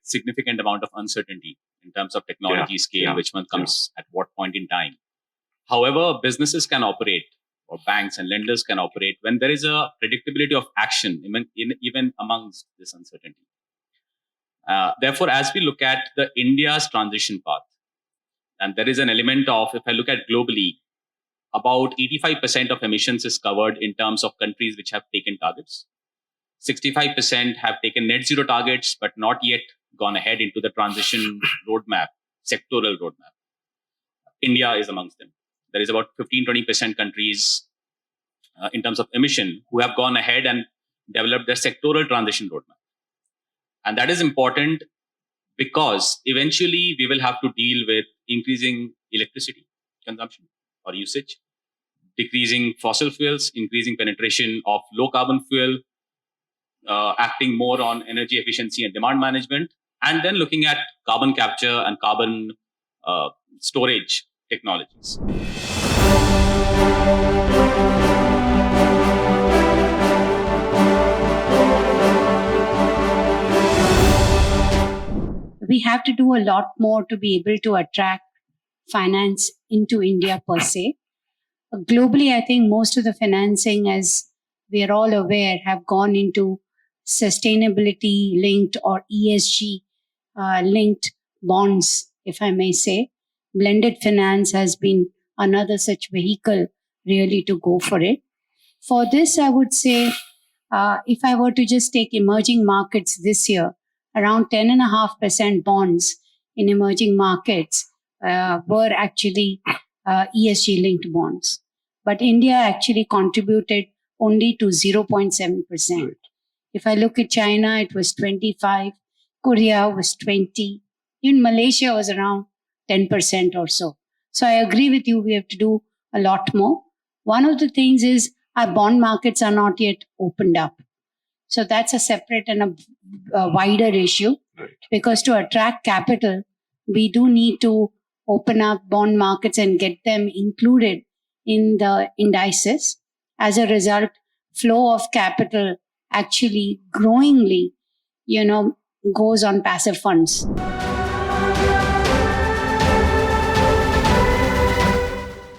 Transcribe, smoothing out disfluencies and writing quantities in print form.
significant amount of uncertainty in terms of technology scale, which one comes at what point in time. However, businesses can operate, or banks and lenders can operate when there is a predictability of action, even amongst this uncertainty. Therefore, as we look at the India's transition path, and there is an element of, if I look at globally, about 85% of emissions is covered in terms of countries which have taken targets. 65% have taken net zero targets, but not yet gone ahead into the transition roadmap, sectoral roadmap. India is amongst them. There is about 15-20% countries in terms of emission who have gone ahead and developed their sectoral transition roadmap. And that is important because eventually we will have to deal with increasing electricity consumption or usage, decreasing fossil fuels, increasing penetration of low carbon fuel, acting more on energy efficiency and demand management, and then looking at carbon capture and carbon storage technologies. We have to do a lot more to be able to attract finance into India per se. Globally, I think most of the financing, as we are all aware, have gone into sustainability linked or ESG linked bonds, if I may say. Blended finance has been another such vehicle really to go for it. For this, I would say, if I were to just take emerging markets this year, around 10.5% bonds in emerging markets were actually ESG linked bonds. But India actually contributed only to 0.7%. Right. If I look at China, it was 25, Korea was 20, even Malaysia was around 10% or so. So I agree with you, we have to do a lot more. One of the things is our bond markets are not yet opened up. So that's a separate and a wider issue. Right. Because to attract capital, we do need to open up bond markets and get them included in the indices. As a result, flow of capital actually growingly, goes on passive funds.